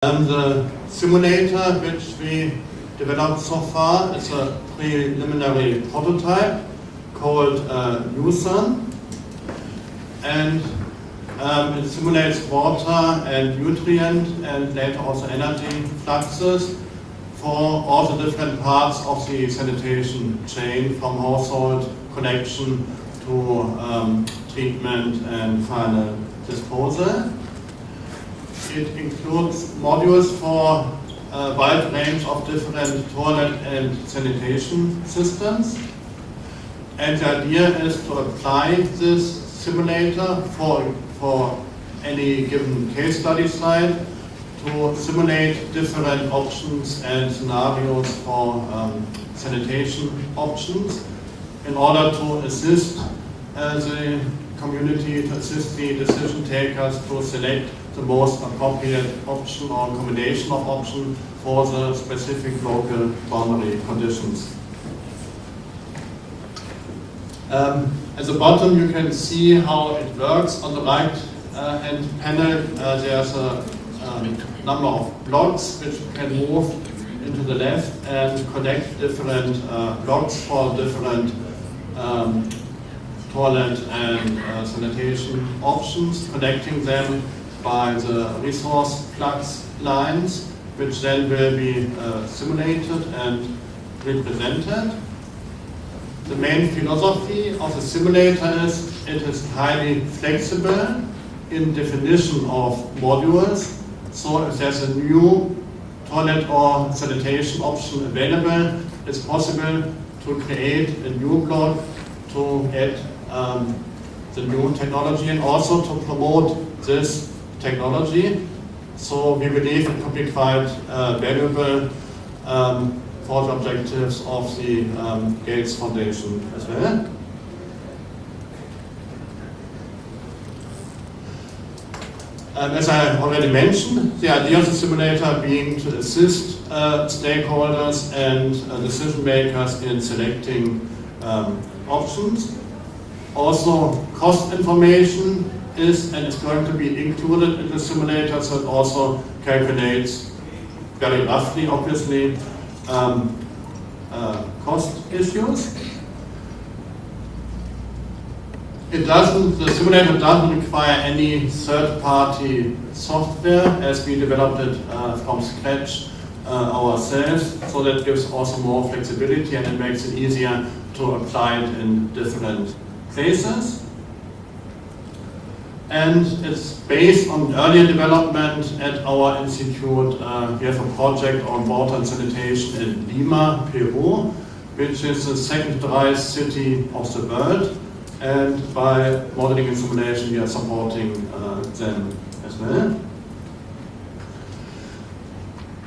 The simulator which we developed so far is a preliminary prototype called Luiza, and it simulates water and nutrient and later also energy fluxes for all the different parts of the sanitation chain, from household collection to treatment and final disposal. It includes modules for a wide range of different toilet and sanitation systems. And the idea is to apply this simulator for any given case study site to simulate different options and scenarios for sanitation options in order to assist the community, to assist the decision takers to select the most appropriate option or combination of options for the specific local boundary conditions. At the bottom you can see how it works. On the right hand panel there's a number of blocks which can move into the left and connect different blocks for different toilet and sanitation options, connecting them by the resource flux lines, which then will be simulated and represented. The main philosophy of the simulator is it is highly flexible in definition of modules. So if there's a new toilet or sanitation option available, it's possible to create a new block to add the new technology and also to promote this technology. So we believe it could be quite valuable for the objectives of the Gates Foundation as well. As I already mentioned, the idea of the simulator being to assist stakeholders and decision makers in selecting options. Also, cost information is and is going to be included in the simulator, so it also calculates very roughly, obviously, cost issues. The simulator doesn't require any third-party software, as we developed it from scratch ourselves, so that gives also more flexibility and it makes it easier to apply it in different places. And it's based on earlier development at our institute. We have a project on water and sanitation in Lima, Peru, which is the second driest city of the world. And by modeling and simulation, we are supporting them as well.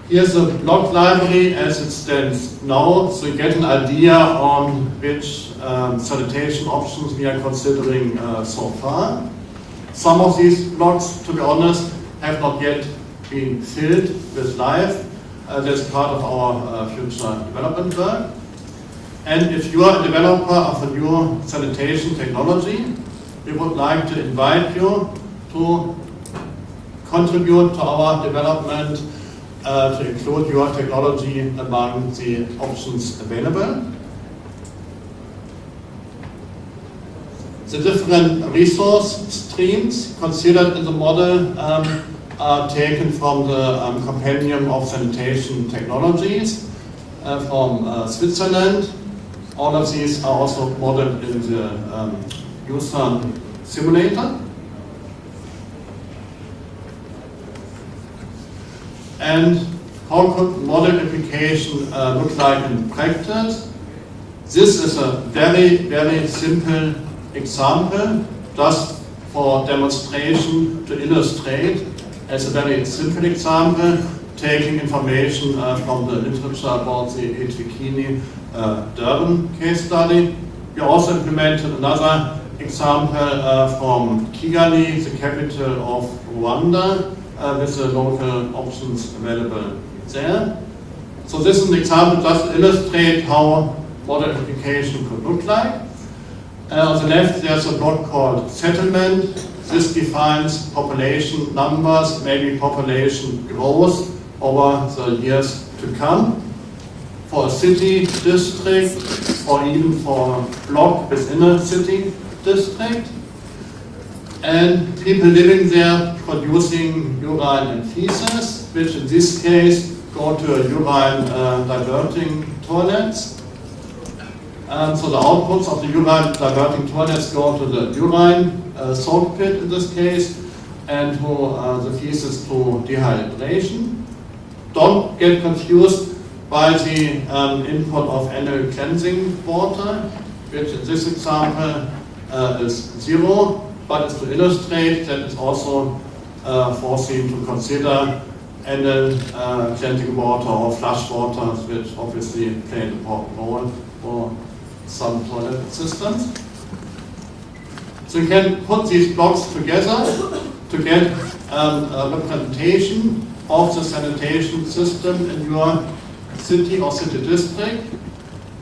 Here's the block library as it stands now, so you get an idea on which sanitation options we are considering so far. Some of these blocks, to be honest, have not yet been filled with life. That's part of our future development work. And if you are a developer of a new sanitation technology, we would like to invite you to contribute to our development, to include your technology among the options available. The different resource streams considered in the model are taken from the Compendium of Sanitation Technologies from Switzerland. All of these are also modeled in the Luiza simulator. And how could model application look like in practice? This is a very, very simple example, just for demonstration to illustrate, as a very simple example, taking information from the literature about the UDDT-eThekwini Durban case study. We also implemented another example from Kigali, the capital of Rwanda, with the local options available there. So this is an example just to illustrate how model application could look like. On the left, there's a block called settlement. This defines population numbers, maybe population growth over the years to come for a city district or even for a block within a city district. And people living there producing urine and feces, which in this case go to a urine diverting toilets. So the outputs of the urine diverting toilets go to the urine salt pit in this case, and to the feces to dehydration. Don't get confused by the input of annual cleansing water, which in this example is 0, but it's to illustrate that it's also foreseen to consider annual cleansing water or flush waters, which obviously play an important role for some toilet systems. So you can put these blocks together to get a representation of the sanitation system in your city or city district,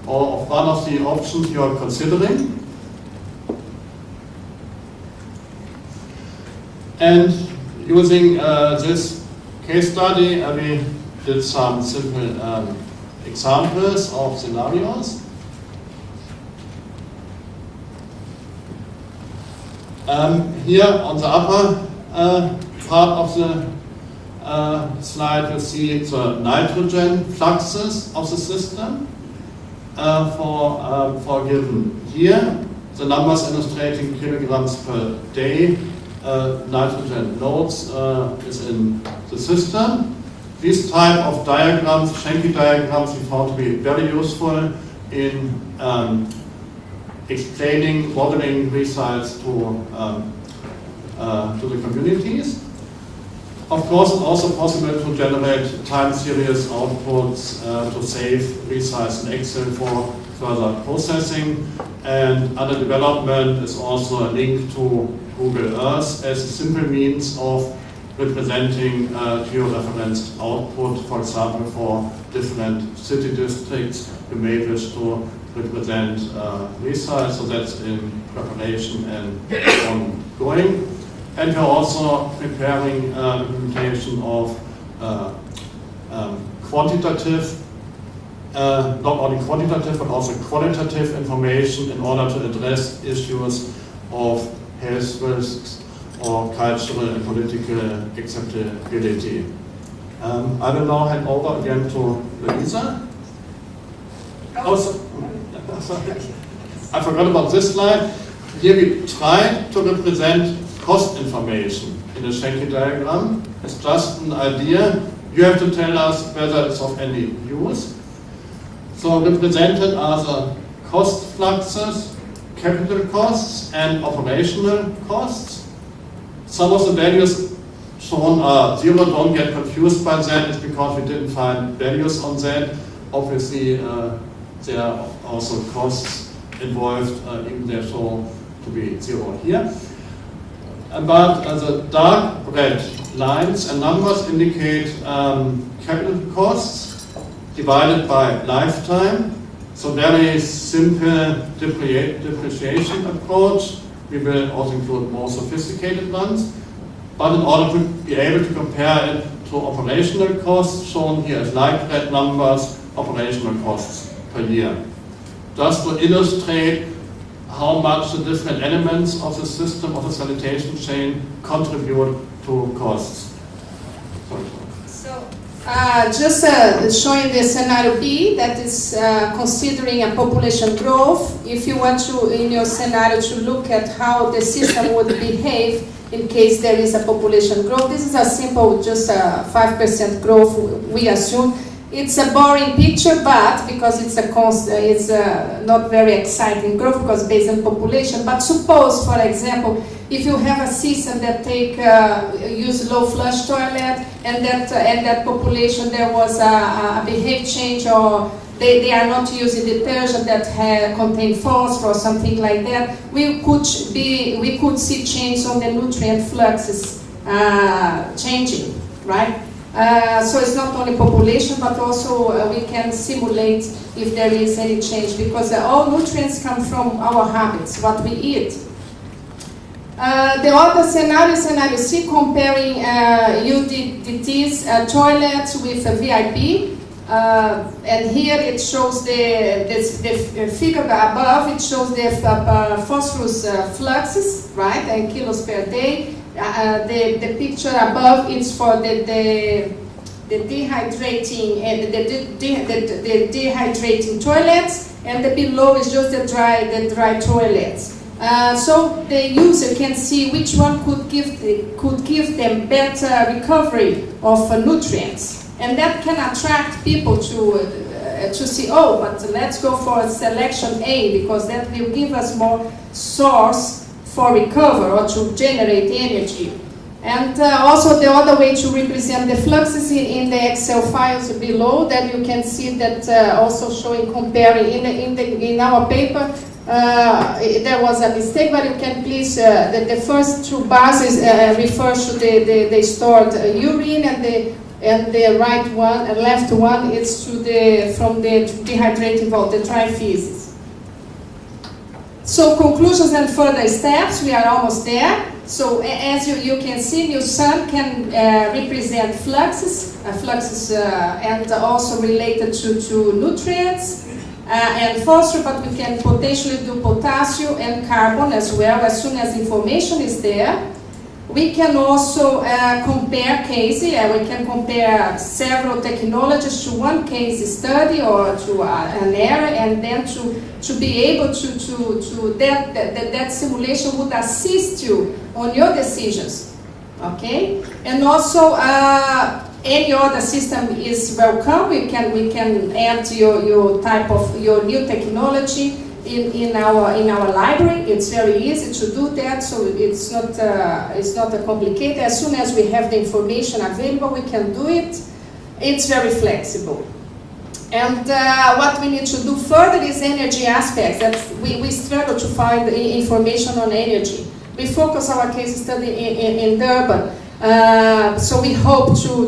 or of one of the options you are considering. And using this case study, we did some simple examples of scenarios. Here on the upper part of the slide, you see the nitrogen fluxes of the system for a given year. The numbers illustrating kilograms per day nitrogen loads is in the system. These type of diagrams, Schenke diagrams, we found to be very useful in explaining modeling results to the communities. Of course, it's also possible to generate time series outputs to save results in Excel for further processing. And under development is also a link to Google Earth as a simple means of representing georeferenced output, for example, for different city districts. You may wish to represent results, so that's in preparation and ongoing. And we're also preparing implementation of quantitative, not only quantitative but also qualitative information in order to address issues of health risks or cultural and political acceptability. I will now hand over again to Luiza. I forgot about this slide. Here we try to represent cost information in a Schenke diagram. It's just an idea. You have to tell us whether it's of any use. So represented are the cost fluxes, capital costs, and operational costs. Some of the values shown are 0. Don't get confused by that. It's because we didn't find values on that. Obviously, there are also costs involved, even they're shown to be 0 here. But the dark red lines and numbers indicate capital costs divided by lifetime. So very simple depreciation approach. We will also include more sophisticated ones. But in order to be able to compare it to operational costs, shown here as light red numbers, operational costs per year. Just to illustrate how much the different elements of the system, of the sanitation chain, contribute to costs. Sorry. So, just showing the scenario B, that is considering a population growth. If you want to, in your scenario, to look at how the system would behave in case there is a population growth. This is a simple, just a 5% growth, we assume. It's a boring picture, but because it's not very exciting growth because based on population. But suppose, for example, if you have a system that use low flush toilet, and that population there was a behavior change, or they are not using detergent that contain phosphorus or something like that, we could see change on the nutrient fluxes changing, right? So it's not only population, but also we can simulate if there is any change, because all nutrients come from our habits, what we eat. The other scenario, scenario C, comparing UDDT's toilets with a VIP. And here it shows the figure above, it shows the phosphorus fluxes, right, and kilos per day. The picture above is for the dehydrating the dehydrating toilets, and the below is just the dry toilets. So the user can see which one could give them better recovery of nutrients, and that can attract people to see, oh, but let's go for selection A, because that will give us more source for recover or to generate energy. And also the other way to represent the fluxes in the Excel files below, that you can see that also showing comparing in our paper. There was a mistake, but you can please, the first two bars refers to the stored urine, and the right one and left one is from the dehydrating vault, the dry feces. So conclusions and further steps, we are almost there. So as you can see, SuSanA can represent fluxes and also related to nutrients and phosphorus, but we can potentially do potassium and carbon as well, as soon as information is there. We can also compare cases, we can compare several technologies to one case study or to an area, and then to be able to that simulation would assist you on your decisions, okay? And also any other system is welcome. We can add your new technology in our library. It's very easy to do that, so it's not complicated. As soon as we have the information available, we can do it. It's very flexible. And what we need to do further is energy aspects. That we struggle to find information on energy. We focus our case study in Durban. So we hope to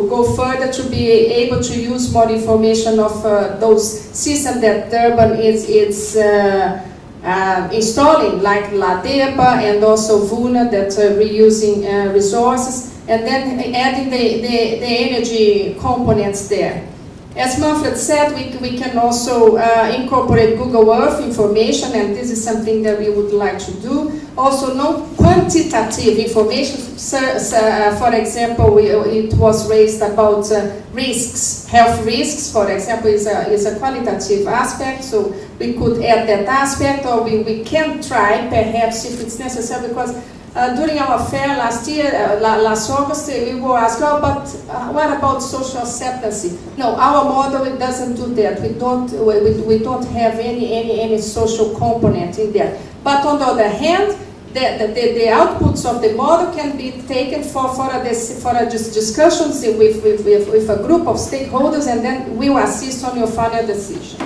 go further, to be able to use more information of those systems that Durban is installing, like La Depa and also VUNA, that are reusing resources, and then adding the energy components there. As Manfred said, we can also incorporate Google Earth information, and this is something that we would like to do. Also, no quantitative information. For example, it was raised about risks, health risks, for example, is a qualitative aspect, so we could add that aspect, or we can try, perhaps, if it's necessary, because during our fair last year, last August, we were asked, oh, but what about social acceptance? No, our model, it doesn't do that. We don't have any social component in there. But on the other hand, the outputs of the model can be taken for discussions with a group of stakeholders, and then we will assist on your final decision.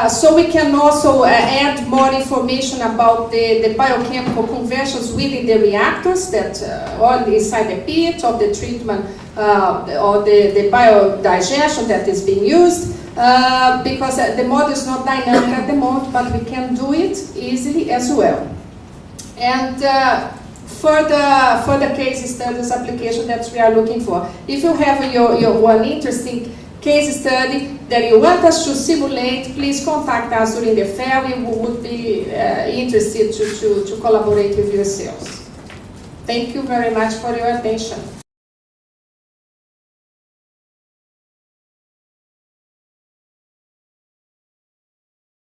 So we can also add more information about the biochemical conversions within the reactors, that or inside the pit of the treatment or the biodigestion that is being used, because the model is not dynamic at the moment, but we can do it easily as well. And further case studies application that we are looking for. If you have your one interesting case study that you want us to simulate, please contact us during the fair. We would be interested to collaborate with yourselves. Thank you very much for your attention.